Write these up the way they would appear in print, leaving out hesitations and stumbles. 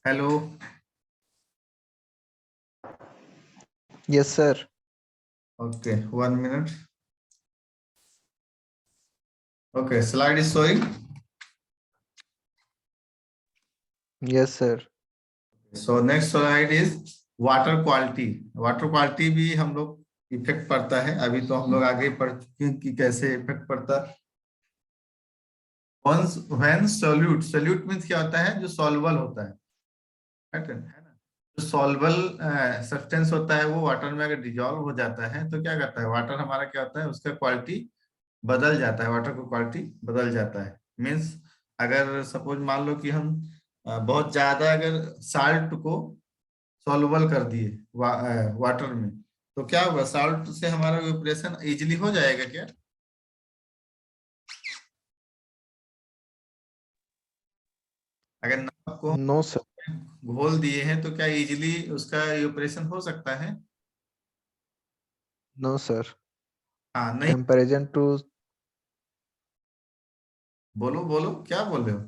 Hello. Yes, sir. Okay, 1 minute. Okay, slide is showing. Yes, sir. So next slide is water quality. Water quality भी हम लोग effect पड़ता है। अभी तो हम लोग आगे पढ़ चुके हैं कि कैसे इफेक्ट पड़ता है। व्हेन सोल्यूट, सोल्यूट मीन्स क्या होता है? जो सॉल्युबल होता है ना। जो सॉल्युबल सब्सटेंस होता है वो वाटर में अगर डिजोल्व हो जाता है तो क्या करता है? वाटर हमारा क्या होता है? उसका क्वालिटी बदल जाता है। वाटर का क्वालिटी बदल जाता है। मीन्स अगर सपोज मान लो कि हम बहुत ज्यादा अगर साल्ट को सॉल्युबल कर दिए वाटर में, तो क्या होगा? साल्ट से हमारा इवेपोरेशन इजीली हो जाएगा क्या? अगर नमक को No, sir. हम घोल दिए हैं तो क्या इजीली उसका इवेपोरेशन हो सकता है? No, sir. हाँ, नहीं। Comparison to बोलो बोलो, क्या बोल रहे हो?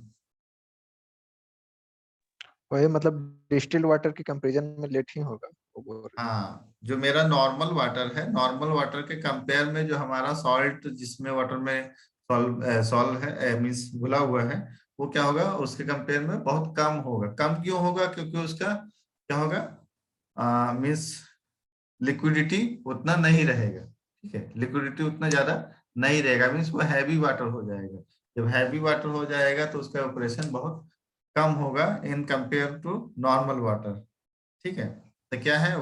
वही मतलब डिस्टिल वाटर के कंपैरिजन में लेट ही होगा वो बोल रहे। हाँ, जो मेरा नॉर्मल वाटर है, नॉर्मल वाटर के कंपेयर में जो हमारा सॉल्ट जिसमें वाटर में सॉल्व है मीन्स घुला हुआ है, वो क्या होगा? उसके कंपेयर में बहुत कम होगा। कम क्यों होगा? क्योंकि उसका क्या होगा? मीन्स लिक्विडिटी उतना नहीं रहेगा। ठीक है, लिक्विडिटी उतना ज्यादा नहीं रहेगा। मीन्स वो हैवी वाटर हो जाएगा। जब हैवी वाटर हो जाएगा तो उसका ऑपरेशन बहुत कम होगा in compare to normal water. ठीक है, तो क्या है?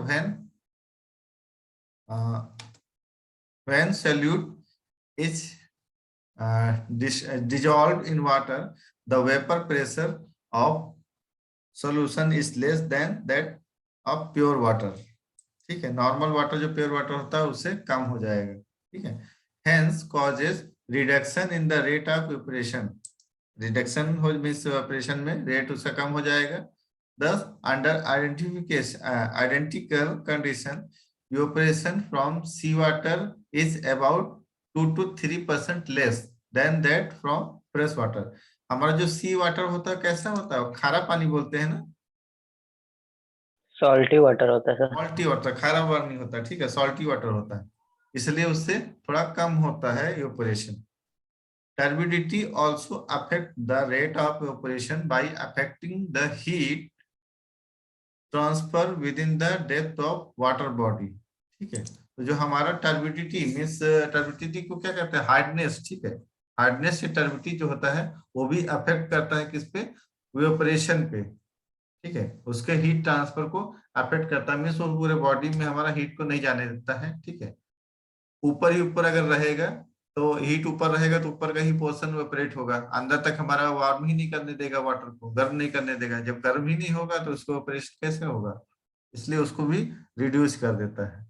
When solute is dissolved in water, the vapor pressure of solution is less than that of pure water. ठीक है, नॉर्मल वाटर जो प्योर वाटर होता है उससे कम हो जाएगा। ठीक है, hence causes reduction in the rate of evaporation. Reduction हो मीन्स ऑपरेशन में रेट उसका कम हो जाएगा। Thus, under identical condition, evaporation from seawater is about 2 to 3% less than that from fresh water. हमारा जो सी वाटर होता है कैसा होता है? खारा पानी बोलते हैं ना। सॉल्टी वाटर होता है सर। सॉल्टी वाटर, खारा वाटर नहीं होता। ठीक है, सॉल्टी वाटर होता है, इसलिए उससे थोड़ा कम होता है evaporation. Turbidity also affect the rate of evaporation by affecting the heat transfer with in the depth of water body. ठीक है, तो जो हमारा टर्बिडिटी मीन्स, टर्बिडिटी को क्या कहते हैं? हार्डनेस। ठीक है, हार्डनेस से टर्बिडिटी जो होता है वो भी अफेक्ट करता है किस पे? इवेपोरेशन पे। ठीक है, उसके हीट ट्रांसफर को अफेक्ट करता है। मीन्स वो पूरे बॉडी में हमारा हीट को नहीं जाने देता है। ठीक है, ऊपर ही ऊपर अगर रहेगा तो हीट ऊपर रहेगा तो ऊपर का ही पोर्शन वेपरेट होगा, अंदर तक हमारा वार्म ही नहीं करने देगा, वाटर को गर्म नहीं करने देगा। जब गर्म ही नहीं होगा तो उसको ऑपरेशन कैसे होगा? इसलिए उसको भी रिड्यूस कर देता है।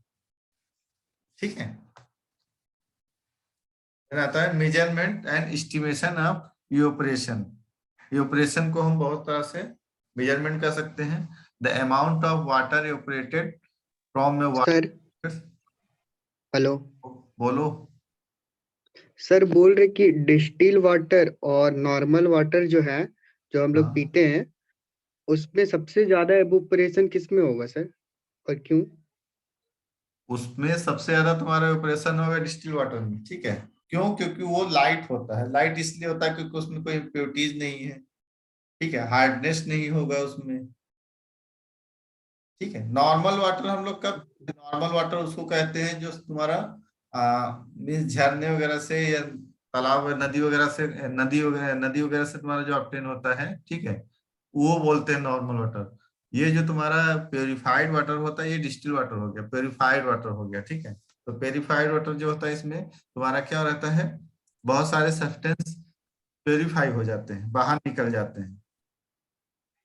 ठीक है, फिर आता है measurement and estimation of evaporation. Evaporation को हम बहुत तरह से मेजरमेंट कर सकते हैं। The amount of water evaporated from A sir water. Hello बोलो। सर, बोल रहे कि डिस्टिल वाटर और नॉर्मल वाटर जो है, जो हम लोग हाँ, पीते हैं, उसमें सबसे ज्यादा एवोपरेशन किस में होगा सर, और क्यों? उसमें सबसे ज्यादा तुम्हारा ऑपरेशन होगा डिस्टिल वाटर में। ठीक है, क्यों? क्योंकि वो लाइट होता है। लाइट इसलिए होता है क्योंकि उसमें कोई इम्प्योरिटीज नहीं है। ठीक है, हार्डनेस नहीं होगा उसमें। ठीक है, नॉर्मल वाटर हम लोग कब, नॉर्मल वाटर उसको कहते हैं जो तुम्हारा मीन्स झरने वगैरह से या तालाब नदी वगैरह से तुम्हारा जो ऑब्टेन होता है। ठीक है, वो बोलते हैं नॉर्मल वाटर। ये जो तुम्हारा प्योरीफाइड वाटर होता है ये डिस्टिल वाटर हो गया, प्योरीफाइड वाटर हो गया। ठीक है, तो प्योरीफाइड वाटर जो होता है इसमें तुम्हारा क्या रहता है? बहुत सारे सब्सटेंस प्योरीफाई हो जाते हैं, बाहर निकल जाते हैं।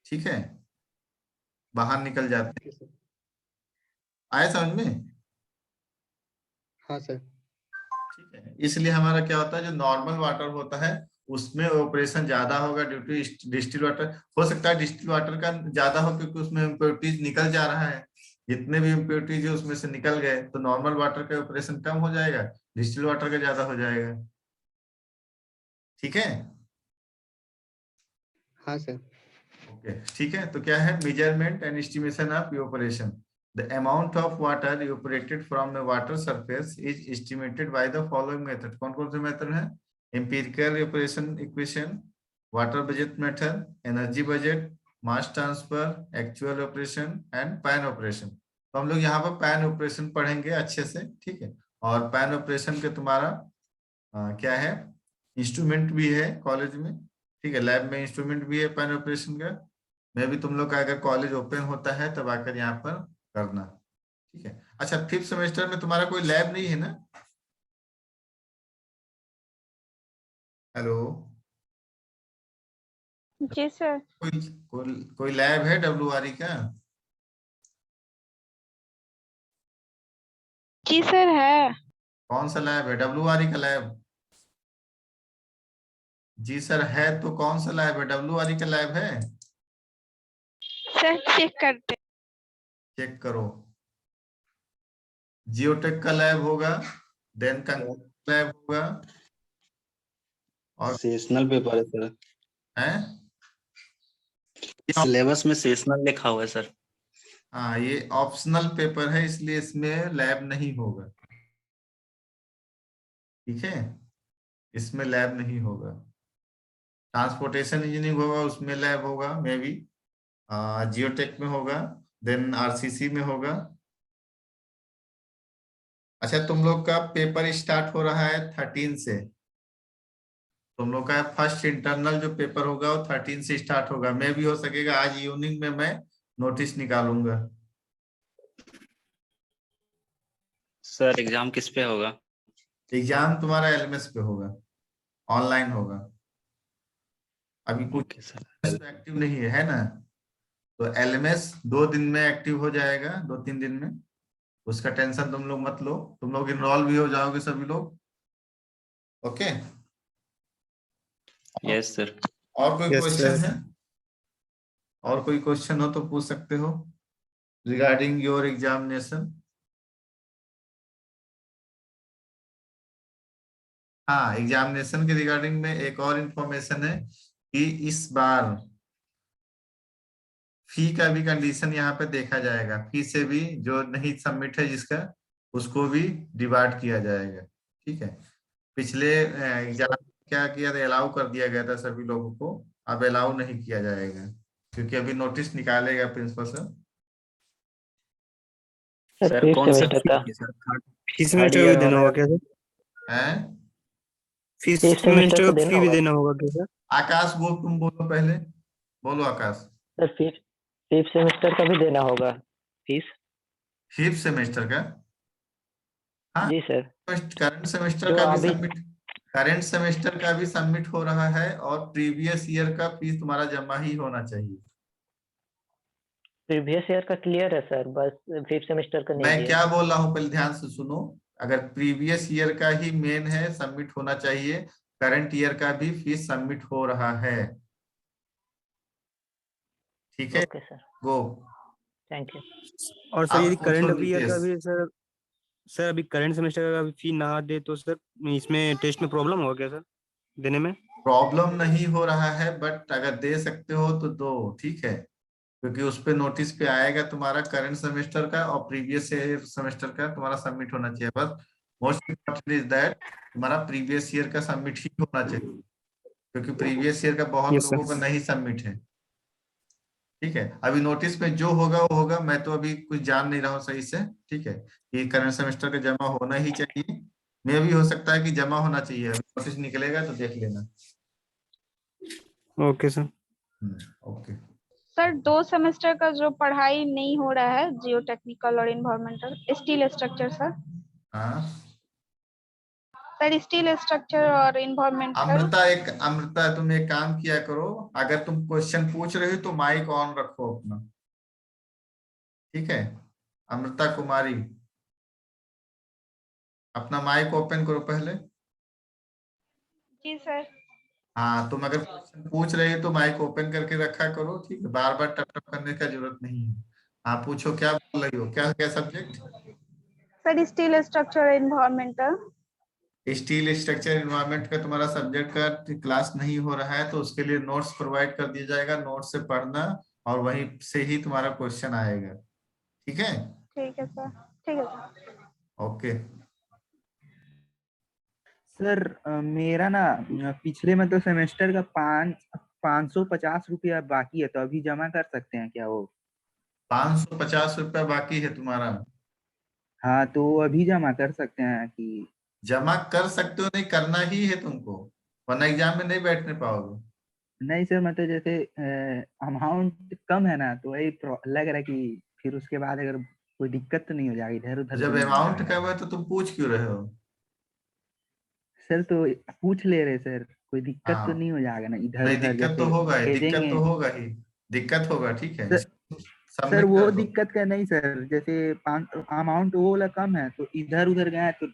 ठीक है, बाहर निकल जाते हैं। आया समझ में? हाँ सर। ठीक है, इसलिए हमारा क्या होता है? जो नॉर्मल वाटर होता है उसमें ऑपरेशन ज्यादा होगा ड्यू टू डिस्टिल वाटर। हो सकता है डिस्टिल वाटर का ज्यादा हो क्योंकि उसमें इम्प्योरिटीज निकल जा रहा है। जितने भी इम्प्योरिटीज है उसमें से निकल गए तो नॉर्मल वाटर का ऑपरेशन कम हो जाएगा, डिस्टिल वाटर का ज्यादा हो जाएगा। ठीक है। हाँ सर। ओके ठीक है, तो क्या है, measurement and estimation of evaporation. The amount of water evaporated from the water surface is estimated by the following method. कौन कौन से मेथड है? Empirical evaporation equation, water budget method, energy budget, mass transfer, actual operation and pan operation. तो हम लोग यहाँ पर pan operation पढ़ेंगे अच्छे से, ठीक है। और पैन ऑपरेशन के तुम्हारा क्या है, इंस्ट्रूमेंट भी है कॉलेज में, ठीक है, लैब में इंस्ट्रूमेंट भी है पैन ऑपरेशन का। मैं भी तुम लोग का अगर कॉलेज ओपन होता है तब आकर यहाँ पर करना, ठीक है। अच्छा, 5th सेमेस्टर में तुम्हारा कोई लैब नहीं है ना? हेलो, जी सर। कोई लैब है WRE का? जी सर है। कौन सा लैब है? WRE का लैब? जी सर है, तो कौन सा लैब है? WRE का लैब है? सर चेक करते। चेक करो। जियोटेक का लैब होगा, देन का लैब होगा, और सेशनल पेपर है सर, है सिलेबस में सेशनल लिखा हुआ है सर। हाँ, ये ऑप्शनल पेपर है इसलिए इसमें लैब नहीं होगा, ठीक है, इसमें लैब नहीं होगा। ट्रांसपोर्टेशन इंजीनियरिंग होगा, उसमें लैब होगा मे बी, जियोटेक में होगा, देन RCC में होगा। अच्छा, तुम लोग का पेपर स्टार्ट हो रहा है 13 से, तुम लोग का फर्स्ट इंटरनल जो पेपर होगा वो 13 से स्टार्ट होगा। मैं भी हो सकेगा आज इवनिंग में मैं नोटिस निकालूंगा। सर एग्जाम किस पे होगा? एग्जाम तुम्हारा LMS पे होगा, ऑनलाइन होगा। अभी कुछ ओके सर। एक्टिव नहीं है ना, तो LMS 2 दिन में एक्टिव हो जाएगा, 2-3 दिन में। उसका टेंशन तुम लोग मत लो, तुम लोग इनरोल भी हो जाओगे सभी लोग। Okay, yes sir. और कोई Yes, क्वेश्चन sir. है? और कोई क्वेश्चन हो तो पूछ सकते हो रिगार्डिंग योर एग्जामिनेशन। हाँ, एग्जामिनेशन के रिगार्डिंग में एक और इंफॉर्मेशन है कि इस बार फी का भी कंडीशन यहाँ पे देखा जाएगा। फी से भी जो नहीं सबमिट है जिसका, उसको भी डिवाइड किया जाएगा, ठीक है। पिछले एग्जाम क्या किया था, अलाउ कर दिया गया था सभी लोगों को, अब अलाउ नहीं किया जाएगा क्योंकि अभी नोटिस निकालेगा प्रिंसिपल सर। सर कौन सा सेमेस्टर का सर? फीस सेमेस्टर का भी देना होगा क्या सर? हैं? फीस Fifth semester सेमेस्टर को का देना फी भी होगा। देना होगा क्या सर? आकाश तुम बोलो पहले, बोलो आकाश। सर फिफ्थ सेमेस्टर का भी देना होगा फीस? 5th सेमेस्टर का? हाँ, जी सर। करंट सेमेस्टर जो का भी अभी सबमिट, करंट सेमेस्टर का भी सबमिट हो रहा है, और प्रीवियस ईयर का फीस तुम्हारा जमा ही होना चाहिए। प्रीवियस ईयर का क्लियर है सर, बस फिफ्थ सेमेस्टर का नहीं मैं दिया। क्या बोल रहा हूँ पहले ध्यान से सुनो। अगर प्रीवियस ईयर का ही मेन है, सबमिट होना चाहिए, करंट ईयर का भी फीस सबमिट हो रहा है, ठीक है। Okay sir, go, thank you. और सर आप यदि पूछो करंट ईयर का नितेश। भी सर अभी करंट सेमेस्टर का भी फी ना दे तो सर इसमें टेस्ट में प्रॉब्लम होगा क्या सर देने में? प्रॉब्लम नहीं हो रहा है, बट अगर दे सकते हो तो दो, ठीक है, क्योंकि उस पे नोटिस पे आएगा तुम्हारा करंट सेमेस्टर का और प्रीवियस सेमेस्टर का तुम्हारा सबमिट होना चाहिए। बस मोस्ट इम्पोर्टेंट इज दैट तुम्हारा प्रीवियस ईयर का सबमिट ही होना चाहिए, क्योंकि प्रीवियस ईयर का बहुत यस लोगों सर। का नहीं सबमिट है, ठीक है। अभी नोटिस में जो होगा वो होगा, मैं तो अभी कुछ जान नहीं रहा हूँ सही से, ठीक है। ये करंट सेमेस्टर का जमा होना ही चाहिए, मे भी हो सकता है कि जमा होना चाहिए, अभी नोटिस निकलेगा तो देख लेना। Okay sir. Okay, sir 2 semester का जो पढ़ाई नहीं हो रहा है, जियो टेक्निकल और इन्वायरमेंटल स्टील स्ट्रक्चर सर। हाँ सर स्टील स्ट्रक्चर और इन्वायरमेंटल। अमृता तुम एक काम किया करो, अगर तुम क्वेश्चन पूछ रहे हो तो माइक ऑन रखो अपना, ठीक है। अमृता कुमारी, अपना माइक ओपन करो पहले। जी सर। हाँ, तुम अगर क्वेश्चन पूछ रहे हो तो माइक ओपन करके रखा करो, ठीक है, बार बार टप टप करने का जरूरत नहीं है। हाँ पूछो, क्या बोल रही हो, क्या क्या सब्जेक्ट? सर स्टील स्ट्रक्चर और इन्वायरमेंटल। स्टील स्ट्रक्चर एनवायरनमेंट का तुम्हारा सब्जेक्ट का क्लास नहीं हो रहा है तो उसके लिए नोट्स प्रोवाइड कर दिया जाएगा, नोट्स से पढ़ना और वहीं से ही तुम्हारा क्वेश्चन आएगा। ठीक है, ठीक है सर, ठीक है सर। ओके। सर मेरा ना पिछले मतलब सेमेस्टर का 550 रुपया बाकी है, तो अभी जमा कर सकते हैं क्या वो? 550 रुपया बाकी है तुम्हारा? हाँ, तो अभी जमा कर सकते हैं कि? जमा कर सकते हो, नहीं करना ही है तुमको, वरना एग्जाम में नहीं बैठने पाओगे। नहीं सर, मतलब जैसे अमाउंट कम है ना, तो वही लग रहा है कि फिर उसके बाद अगर कोई दिक्कत तो नहीं हो जाएगी, इधर उधर तो जब नहीं हो अमाउंट जाएगा? कम है तो तुम पूछ क्यों रहे हो? सर तो पूछ ले रहे सर, कोई दिक्कत तो हाँ, नहीं हो जाएगा ना इधर नहीं उधर दिक्कत तो जैसे होगा ही, दिक्कत भेजेंगे? तो होगा ही, दिक्कत होगा, ठीक है, सर, सर सबमिट वो कर दो। दिक्कत का नहीं सर, जैसे अमाउंट वो वाला कम है तो इधर उधर गए तो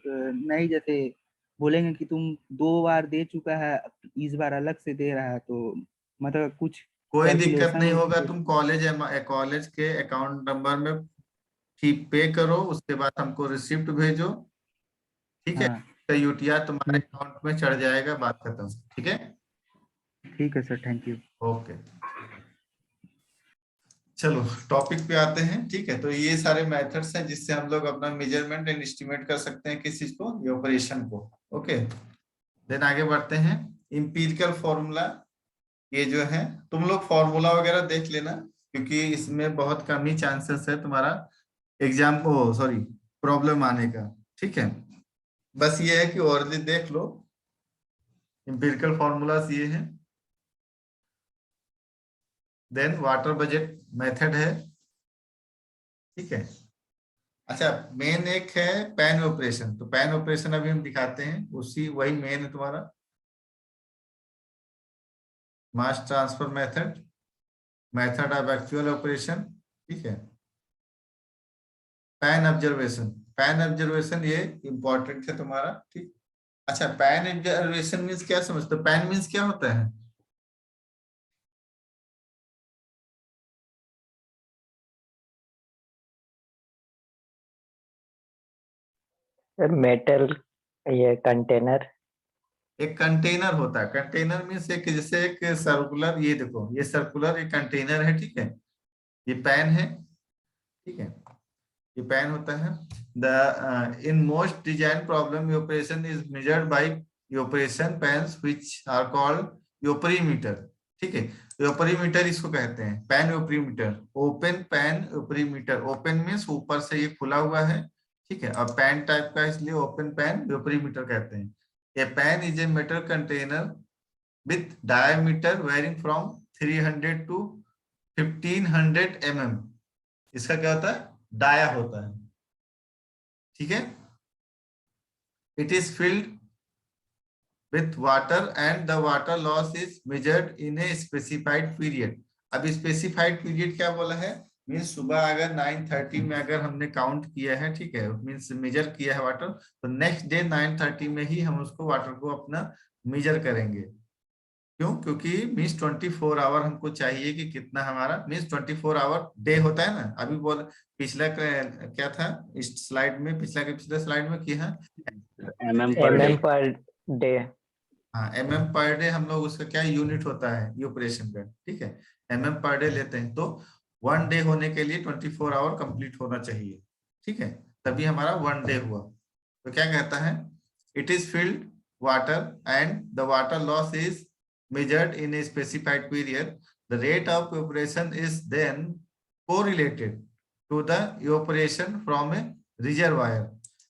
नहीं, जैसे बोलेंगे कि तुम 2 बार दे चुका है, इस बार अलग से दे रहा है, तो मतलब कुछ कोई दिक्कत नहीं कैलकुलेशन। होगा, तुम कॉलेज के अकाउंट नंबर में फी पे करो, उसके बाद हमको रिसिप्ट भेजो, ठीक है, हाँ तो यूटीआर तुम्हारे ठीक अकाउंट में चढ़ जाएगा, बात खत्म। ठीक है, ठीक है सर, थैंक यू। ओके। चलो टॉपिक पे आते हैं, ठीक है। तो ये सारे मेथड्स हैं जिससे हम लोग अपना मेजरमेंट एंड एस्टिमेट कर सकते हैं किस चीज को, ये ऑपरेशन को। ओके, देन आगे बढ़ते हैं। इंपीरिकल फॉर्मूला, ये जो है तुम लोग फॉर्मूला वगैरह देख लेना, क्योंकि इसमें बहुत कम ही चांसेस है तुम्हारा एग्जाम को, सॉरी, प्रॉब्लम आने का। ठीक है, बस ये है कि ऑलरेडी देख लो, इंपीरिकल फॉर्मूलास ये है। देन वाटर बजट मेथड है, ठीक है। अच्छा, मेन एक है पैन ऑपरेशन, तो पैन ऑपरेशन अभी हम दिखाते हैं, उसी वही मेन है तुम्हारा mass transfer method, method of actual operation, ठीक है। पैन ऑब्जर्वेशन, पैन ऑब्जर्वेशन ये इंपॉर्टेंट है तुम्हारा, ठीक। अच्छा, पैन ऑब्जर्वेशन मीन्स क्या समझते हो? पैन मीन्स क्या होता है? सर मेटल, ये कंटेनर। एक कंटेनर होता है, कंटेनर मीन्स एक, जैसे एक सर्कुलर, ये देखो ये सर्कुलर एक कंटेनर है, ठीक है, ये पैन है, ठीक है, ये पैन होता है। The in most design problem operation is measured by operation pans which are called evaporimeter, ठीक है। यूपरीमीटर इसको कहते हैं, pan evaporimeter, open pan evaporimeter. Open means ऊपर से ये खुला हुआ है, ठीक है, और पैन टाइप का, इसलिए ओपन पैन यूपरीमीटर कहते हैं। A pan is a metal container with diameter varying from 300 to 1500 mm। इसका क्या होता है? डाया होता है, ठीक है। It is filled with water and the water loss is measured in a specified period। अब स्पेसिफाइड पीरियड क्या बोला है? मीन्स सुबह अगर 9:30 में अगर हमने काउंट किया है, ठीक है, मीन्स मेजर किया है वाटर, तो नेक्स्ट डे 9:30 में ही हम उसको वाटर को अपना मेजर करेंगे। क्यों? क्योंकि मीन्स 24 आवर हमको चाहिए कि कितना हमारा, मीन्स 24 आवर डे होता है ना। अभी बोल, पिछला क्या था इस स्लाइड में, पिछला स्लाइड में किया है MM पर डे। हाँ, mm पर डे, हम लोग उसका क्या यूनिट होता है ये ऑपरेशन का, ठीक है, mm पर डे लेते हैं। तो 1 डे होने के लिए 24 आवर कंप्लीट होना चाहिए, ठीक है, तभी हमारा 1 डे हुआ। तो क्या कहता है? It is filled water and the water loss is measured in a specified period. The rate of evaporation is then correlated to the evaporation from a reservoir।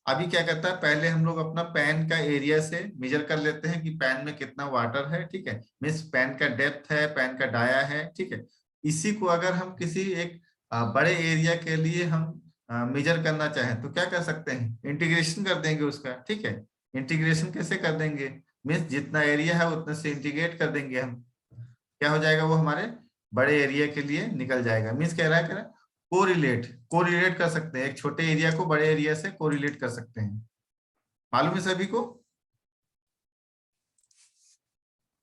अभी क्या करता है, पहले हम लोग अपना पैन का एरिया से मेजर कर लेते हैं कि पैन में कितना वाटर है, ठीक है, मीन्स पैन का डेप्थ है, पैन का डाया है, ठीक है। इसी को अगर हम किसी एक बड़े एरिया के लिए हम मेजर करना चाहें तो क्या कर सकते हैं? इंटीग्रेशन कर देंगे उसका, ठीक है। इंटीग्रेशन कैसे कर देंगे? मीन्स जितना एरिया है उतने से इंटीग्रेट कर देंगे हम, क्या हो जाएगा, वो हमारे बड़े एरिया के लिए निकल जाएगा। मीन्स कह रहा है कोरिलेट कर सकते हैं, एक छोटे एरिया को बड़े एरिया से कोरिलेट कर सकते हैं। मालूम है सभी को?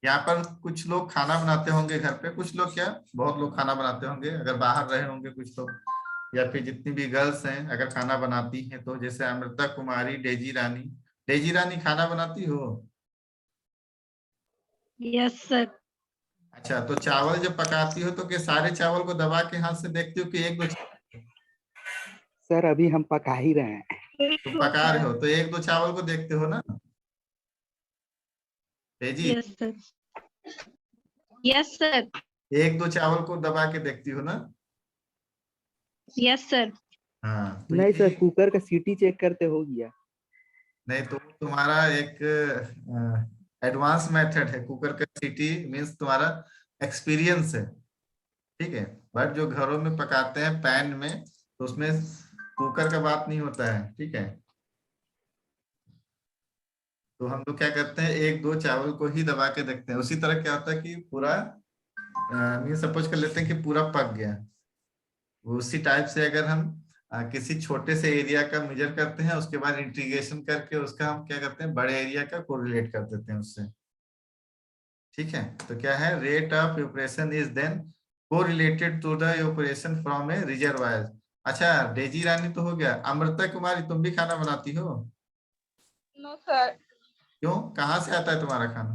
यहाँ पर कुछ लोग खाना बनाते होंगे घर पे, कुछ लोग क्या, बहुत लोग खाना बनाते होंगे, अगर बाहर रहे होंगे कुछ लोग, या फिर जितनी भी गर्ल्स हैं अगर खाना बनाती हैं, तो जैसे अमृता कुमारी, डेजी रानी, डेजी रानी खाना बनाती हो? Yes sir. अच्छा, तो चावल जब पकाती हो तो क्या सारे चावल को दबा के हाथ से देखती हो कि एक दो सर अभी हम पका ही रहे हैं। तो पका रहे हो तो एक दो चावल को देखते हो ना तेजी? Yes sir. Yes sir. एक दो चावल को दबा के देखती हो ना? Yes sir. हाँ, तो नहीं ये सर, कुकर का सीटी चेक करते हो गया। नहीं तो तुम्हारा एक एडवांस मेथड है। कुकर का सीटी मीन्स तुम्हारा एक्सपीरियंस है, ठीक है। बट जो घरों में पकाते हैं पैन में, तो उसमें कुकर का बात नहीं होता है, ठीक है। तो हम लोग क्या करते हैं, एक दो चावल को ही दबा के देखते हैं। उसी तरह क्या होता है कि पूरा सपोज कर लेते हैं कि पूरा पक गया। उसी टाइप से अगर हम किसी छोटे से एरिया का मेजर करते हैं, उसके बाद इंटीग्रेशन करके उसका हम क्या करते हैं, बड़े एरिया का कोरिलेट कर देते हैं उससे, ठीक है। तो क्या है, rate of evaporation is then correlated to the evaporation from a reservoir. अच्छा, डेजी रानी तो हो गया। अमृता कुमारी, तुम भी खाना बनाती हो? No sir. क्यों, कहाँ से आता है तुम्हारा खाना?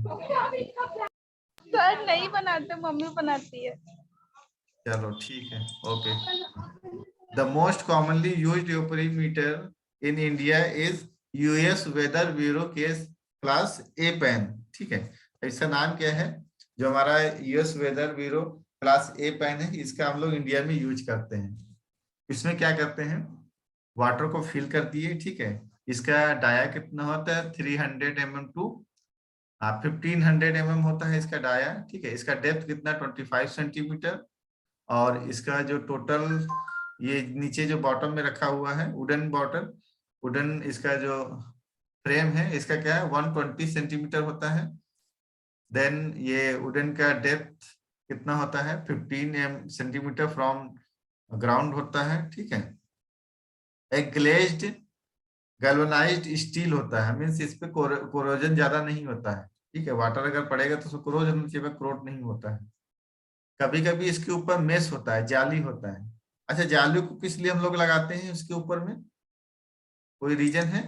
सर नहीं बनाते, मम्मी बनाती है। चलो ठीक है, okay. The most commonly used evaporimeter in India is US weather bureau के क्लास ए पैन, ठीक है। इसका नाम क्या है? जो हमारा US weather bureau class A pan है, इसका हम लोग इंडिया में यूज करते हैं। इसमें क्या करते हैं, वाटर को फिल कर दिए, ठीक है। इसका डाया कितना होता है, 300 mm टू 1500 mm होता है इसका डाया, ठीक है। इसका डेप्थ कितना, 25 सेंटीमीटर। और इसका जो टोटल, ये नीचे जो बॉटम में रखा हुआ है वुडन बॉटल, वुडन इसका जो फ्रेम है, इसका क्या है, 120 सेंटीमीटर होता है। देन ये वुडन का डेप्थ कितना होता है, 15 सेंटीमीटर फ्रॉम ग्राउंड होता है, ठीक है। एक ग्लेज्ड गैल्वेनाइज्ड स्टील होता है, मीन्स इस पे कोरोजन ज्यादा नहीं होता है, ठीक है। वाटर अगर पड़ेगा तो उसको कोरोजन नीचे में क्रोट नहीं होता है। कभी कभी इसके ऊपर मेश होता है, जाली होता है। अच्छा, जाली को किस लिए हम लोग लगाते हैं उसके ऊपर में, कोई रीजन है?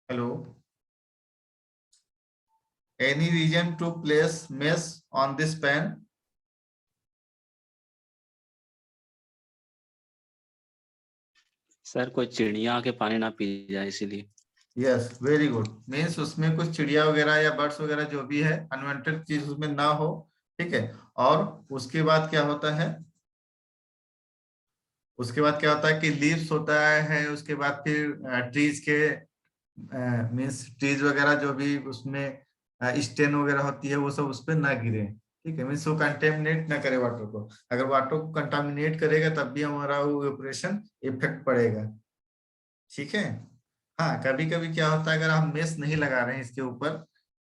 Hello, any reason to place mesh on this pan? Sir कोई चिड़िया आके पानी ना पी जाए इसीलिए। Yes, very good. मीन्स उसमें कुछ चिड़िया वगैरह या बर्ड्स वगैरह जो भी है, अनवांटेड चीज उसमें ना हो, ठीक है। और उसके बाद क्या होता है, उसके बाद क्या होता है कि लीव्स होता है, उसके बाद फिर ट्रीज के मीन्स ट्रीज वगैरह जो भी उसमें स्टेन वगैरह होती है, वो सब उस पर ना गिरे, ठीक है। मीन्स वो कंटेमिनेट ना करे वाटर को। अगर वाटर को कंटामिनेट करेगा तब भी हमारा वो इवेपोरेशन इफेक्ट पड़ेगा, ठीक है। हाँ, कभी कभी क्या होता है, अगर हम मेश नहीं लगा रहे हैं इसके ऊपर,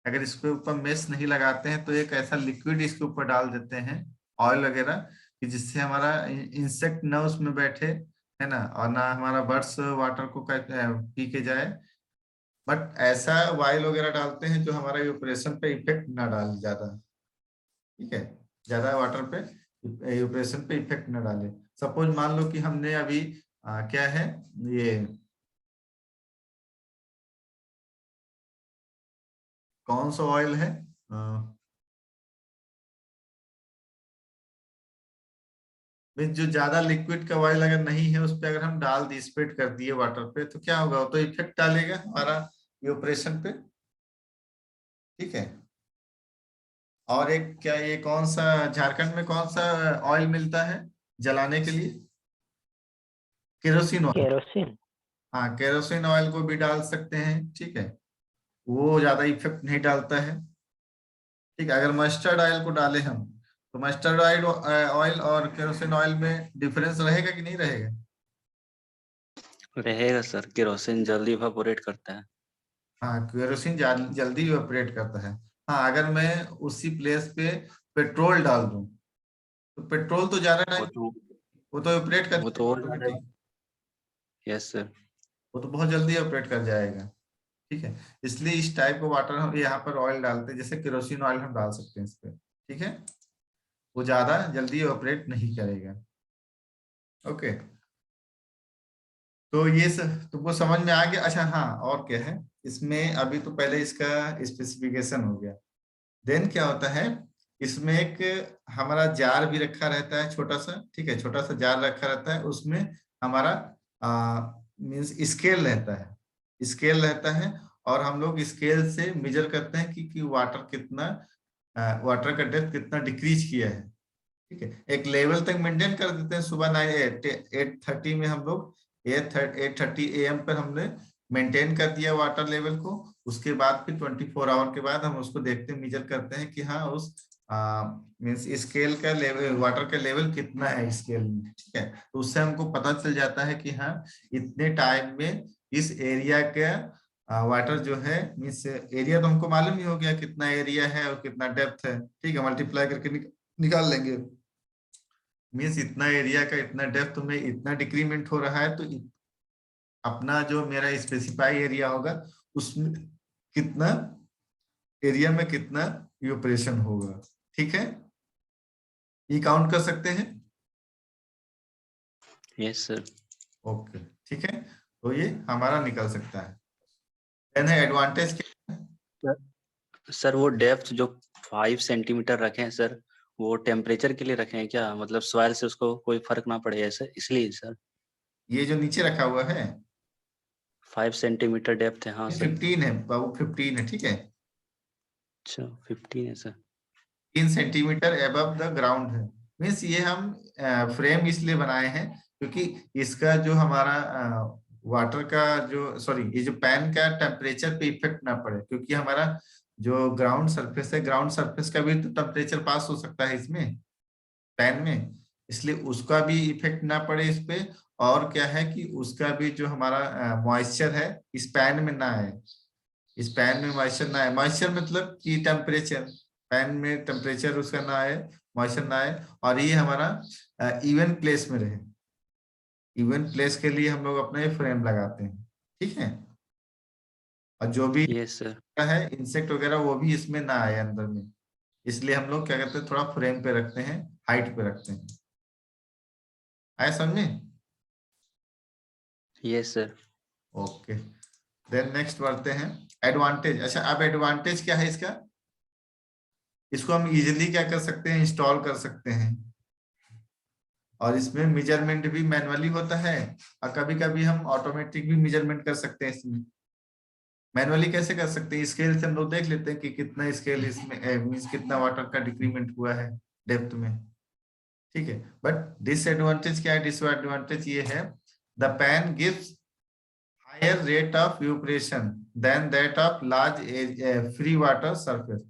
अगर इसके ऊपर मेश नहीं लगाते हैं, तो एक ऐसा लिक्विड इसके ऊपर डाल देते हैं, ऑयल वगैरह, कि जिससे हमारा इंसेक्ट न उसमें बैठे, है ना, और ना हमारा बर्ड्स वाटर को पी के जाए। बट ऐसा ऑयल वगैरह डालते हैं जो हमारा इवेपोरेशन पे इफेक्ट ना डाले ज्यादा, ठीक है। ज्यादा वाटर पे इवेपोरेशन पे इफेक्ट ना डाले। सपोज मान लो कि हमने अभी क्या है ये, कौन सा ऑयल है, जो ज्यादा लिक्विड का ऑयल अगर नहीं है, उस पर अगर हम डाल दी, स्प्रेड कर दिए वाटर पे, तो क्या होगा, वो तो इफेक्ट डालेगा हमारा इवेपोरेशन पे, ठीक है। और एक क्या, ये कौन सा, झारखंड में कौन सा ऑयल मिलता है जलाने के लिए? Kerosene oil. केरोसिन। हाँ, केरोसिन ऑयल को भी डाल सकते हैं, ठीक है। वो ज्यादा इफेक्ट नहीं डालता है, ठीक है। अगर मस्टर्ड ऑयल को डालें हम, तो मस्टर्ड ऑयल और केरोसिन ऑयल में डिफरेंस रहेगा कि नहीं रहेगा? रहेगा सर, केरोसिन जल्दी इवेपोरेट करता है। हाँ, केरोसिन जल्दी इवेपोरेट करता है। हाँ, अगर मैं उसी प्लेस पे पेट्रोल डाल दूं, तो पेट्रोल तो ज्यादा टाइम, वो तो इवेपोरेट कर, वो तो यस सर। वो तो बहुत जल्दी इवेपोरेट कर जाएगा, ठीक है। इसलिए इस टाइप का वाटर हम यहाँ पर ऑयल डालते हैं, जैसे केरोसिन ऑयल हम डाल सकते हैं इस पे, ठीक है। वो ज्यादा जल्दी इवेपोरेट नहीं करेगा। ओके, तो ये तुमको समझ में आ गया। अच्छा हाँ, और क्या है इसमें, अभी तो पहले इसका स्पेसिफिकेशन हो गया। देन क्या होता है, इसमें एक हमारा जार भी रखा रहता है छोटा सा, ठीक है, छोटा सा जार रखा रहता है, उसमें हमारा मीन्स स्केल रहता है, स्केल रहता है, और हम लोग स्केल से मेजर करते हैं कि वाटर कितना, वाटर का डेप्थ कितना डिक्रीज किया है, ठीक है। एक लेवल तक मेंटेन कर देते हैं। सुबह 8:30 में हम लोग 8:30 AM पर हमने मेंटेन कर दिया वाटर लेवल को। उसके बाद फिर 24 आवर के बाद हम उसको देखते हैं, मेजर करते हैं कि हाँ उस मीन्स स्केल का लेवल, वाटर का लेवल कितना है स्केल में, ठीक है। तो उससे हमको पता चल जाता है कि हाँ इतने टाइम में इस एरिया का वाटर जो है, मीन्स एरिया तो हमको मालूम ही हो गया कितना एरिया है और कितना डेप्थ है, ठीक है, मल्टीप्लाई करके निकाल लेंगे। मीन्स इतना एरिया का इतना डेप्थ में इतना डिक्रीमेंट हो रहा है, तो अपना जो मेरा स्पेसिफाई एरिया होगा उसमें कितना एरिया में कितना इवेपोरेशन होगा, ठीक है। ये काउंट कर सकते हैं। Yes sir. ओके, ठीक है, तो ये हमारा निकल सकता है। देन है एडवांटेज क्या? सर वो डेप्थ जो 5 सेंटीमीटर रखे हैं सर, वो टेम्परेचर के लिए रखे हैं क्या? मतलब सॉइल से उसको कोई फर्क ना पड़े ऐसे, इसलिए सर। ये जो नीचे रखा हुआ है 5 सेंटीमीटर डेप्थ है, हाँ सर। 15 है बाबू, 15 है, ठीक है। अच्छा 15 है sir. 3 centimetre above the ground है। मीन्स ये हम फ्रेम इसलिए बनाए हैं क्योंकि इसका जो हमारा वाटर का जो, सॉरी, ये जो पैन का टेम्परेचर पे इफेक्ट ना पड़े, क्योंकि हमारा जो ग्राउंड सरफेस है, ग्राउंड सरफेस का भी तो टेम्परेचर पास हो सकता है इसमें पैन में, इसलिए उसका भी इफेक्ट ना पड़े इस पे। और क्या है कि उसका भी जो हमारा मॉइस्चर है इस पैन में ना आए, इस पैन में मॉइस्चर ना आए। मॉइस्चर मतलब कि टेम्परेचर, पैन में टेम्परेचर उसका ना आए, मॉइस्चर ना आए, और ये हमारा इवन प्लेस में रहे। इवन प्लेस के लिए हम लोग अपना ये फ्रेम लगाते हैं, ठीक है। और जो भी यस सर। है इंसेक्ट वगैरह वो भी इसमें ना आए अंदर में, इसलिए हम लोग क्या करते हैं, थोड़ा फ्रेम पे रखते हैं, हाइट पे रखते हैं। आया समझ में? Yes sir. Okay, then next बढ़ते हैं एडवांटेज। अच्छा, अब एडवांटेज क्या है इसका, इसको हम इजीली क्या कर सकते हैं, इंस्टॉल कर सकते हैं। और इसमें मेजरमेंट भी मैनुअली होता है, और कभी कभी हम ऑटोमेटिक भी मेजरमेंट कर सकते हैं इसमें। मैनुअली कैसे कर सकते हैं, स्केल से हम लोग देख लेते हैं कि कितना स्केल इसमें मीन्स कितना वाटर का डिक्रीमेंट हुआ है डेप्थ में, ठीक है। बट डिसएडवांटेज क्या है, डिसएडवांटेज ये है, the pan gives higher rate of evaporation than that of large free water surface.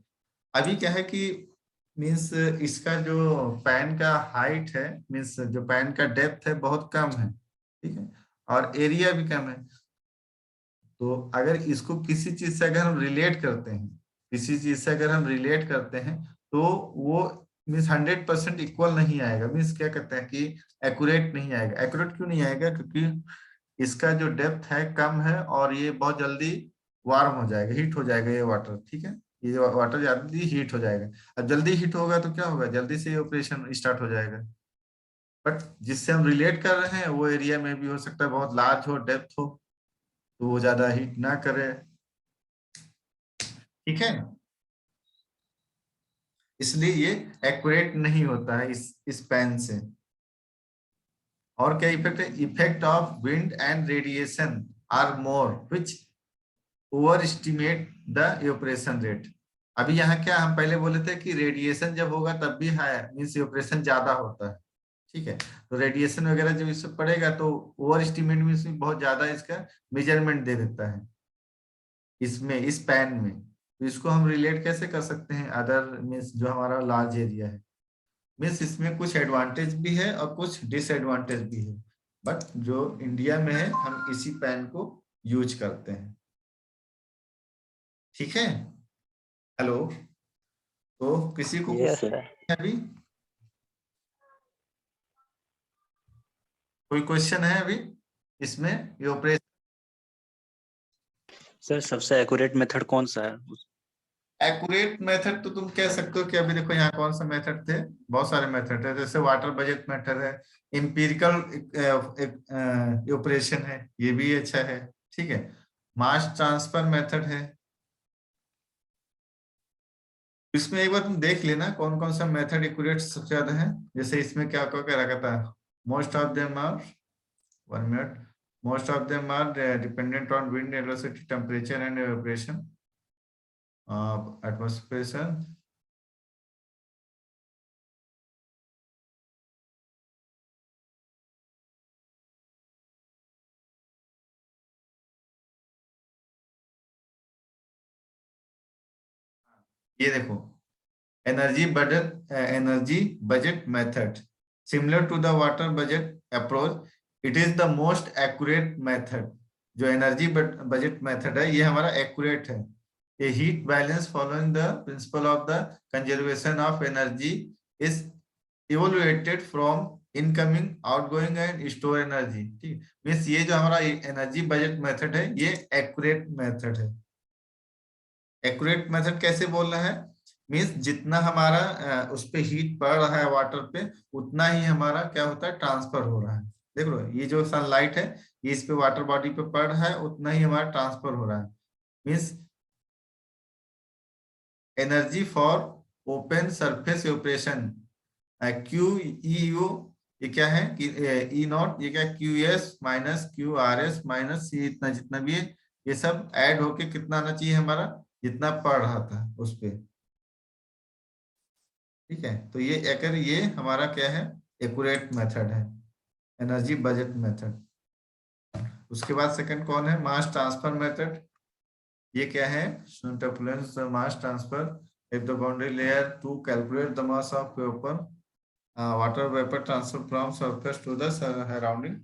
अभी क्या है कि मीन्स इसका जो पैन का हाइट है, मीन्स जो पैन का डेप्थ है बहुत कम है, ठीक है, और एरिया भी कम है। तो अगर इसको किसी चीज से अगर हम रिलेट करते हैं, किसी चीज से अगर हम रिलेट करते हैं, तो वो मीन्स 100% इक्वल नहीं आएगा। मीन्स क्या कहते हैं कि एक्यूरेट नहीं आएगा। एक्यूरेट क्यों नहीं आएगा, क्योंकि इसका जो डेप्थ है कम है, और ये बहुत जल्दी वार्म हो जाएगा, हीट हो जाएगा ये वाटर, ठीक है। ये वाटर जल्दी हीट हो जाएगा। अब जल्दी हीट होगा तो क्या होगा, जल्दी से ऑपरेशन स्टार्ट हो जाएगा। बट जिससे हम रिलेट कर रहे हैं वो एरिया में भी हो सकता है बहुत लार्ज हो, डेप्थ हो, तो वो ज्यादा हीट ना करे, ठीक है। इसलिए ये एक्यूरेट नहीं होता है इस पेन से। और क्या इफेक्ट है, effect of wind and radiation are more which overestimate the evaporation rate. अभी यहाँ क्या हम पहले बोले थे कि रेडिएशन जब होगा तब भी हाई मीन्स इवेपोरेशन ज्यादा होता है, ठीक है। तो रेडिएशन वगैरह जब इससे पड़ेगा तो ओवर एस्टिमेट मीन्स बहुत ज्यादा इसका मेजरमेंट दे देता है इसमें, इस पैन में। तो इसको हम रिलेट कैसे कर सकते हैं अदर मीन्स जो हमारा लार्ज एरिया है। मीन्स इसमें कुछ एडवांटेज भी है और कुछ डिसएडवांटेज भी है, बट जो इंडिया में है हम इसी पैन को यूज करते हैं, ठीक है। हेलो, तो किसी को यस सर। अभी कोई क्वेश्चन है अभी इसमें, ये ऑपरेशन? सर सबसे एक्यूरेट मेथड कौन सा है? एक्यूरेट मेथड तो तुम कह सकते हो कि अभी देखो यहाँ कौन सा मेथड थे, बहुत सारे मेथड है, जैसे वाटर बजट मेथड है, इंपीरिकल ऑपरेशन है, ये भी अच्छा है, ठीक है। मास ट्रांसफर मेथड है, इसमें एक बार तुम देख लेना कौन कौन सा मेथड एक्यूरेट सबसे ज्यादा है। जैसे इसमें क्या क्या रखा था, most of them are 1 minute, most of them are dependent on wind velocity temperature and evaporation atmosphere pressure. ये देखो energy budget method similar to the water budget approach, it is the most accurate method। जो energy budget method है ये हमारा accurate है। A heat balance following the principle of the conservation of energy is evaluated from incoming, outgoing and store energy। ठीक, means ये जो हमारा energy budget method है ये एक्यूरेट मेथड है। एक्यूरेट मेथड कैसे बोल रहा है, मीन्स जितना हमारा उस पे हीट पड़ रहा है वाटर पे उतना ही हमारा क्या होता है, ट्रांसफर हो रहा है। देख लो ये जो सनलाइट है ये इस पे वाटर बॉडी पे पड़ रहा है, उतना ही हमारा ट्रांसफर हो रहा है। Means energy for open surface operation Q E U, ये क्या है कि ई नॉट, ये क्या Q S minus Q R S minus C, इतना जितना भी है ये सब ऐड होके कितना आना चाहिए हमारा, जितना पड़ रहा था उस पे। ठीक है, तो ये अगर ये हमारा क्या है, एक्यूरेट मेथड है, एनर्जी बजट मेथड। उसके बाद सेकंड कौन है, मास ट्रांसफर मेथड। ये क्या है, mass transfer if the boundary layer to calculate the mass of vapour water vapour transfer from surface to the surrounding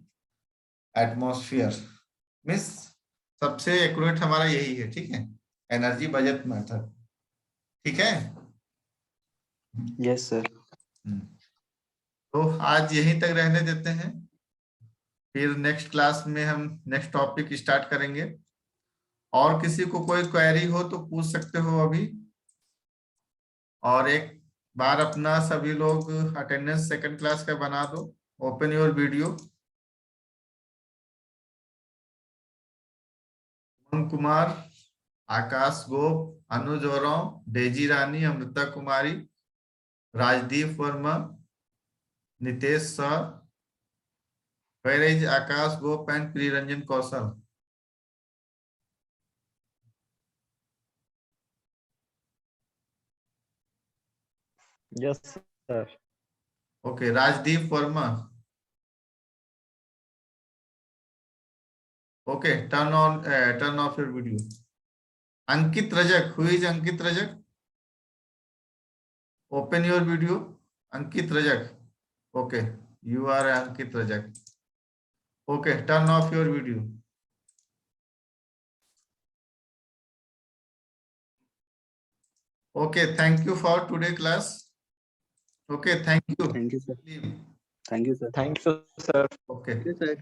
atmosphere. Means सबसे accurate हमारा यही है, ठीक है, एनर्जी बजट मेथड। ठीक है, यस सर। तो आज यहीं तक रहने देते हैं, फिर नेक्स्ट क्लास में हम नेक्स्ट टॉपिक स्टार्ट करेंगे। और किसी को कोई क्वेरी हो तो पूछ सकते हो अभी। और एक बार अपना सभी लोग अटेंडेंस सेकंड क्लास का बना दो, open your video. Umang Kumar, Akash Gop, Anuj Oraon, Daisy Rani, Amrita Kumari, Rajdeep Verma, Nitesh sir, where is Akash Gop and Priyaranjan Kaushal? Yes, sir. Okay, Rajdeep Verma. Okay, turn off your video. Ankit Rajak, who is Ankit Rajak? Open your video. Ankit Rajak. Okay, you are Ankit Rajak. Okay, turn off your video. Okay, thank you for today class. Okay, thank you. Thank you sir. Thank you sir. Thank you, sir. Okay. Sir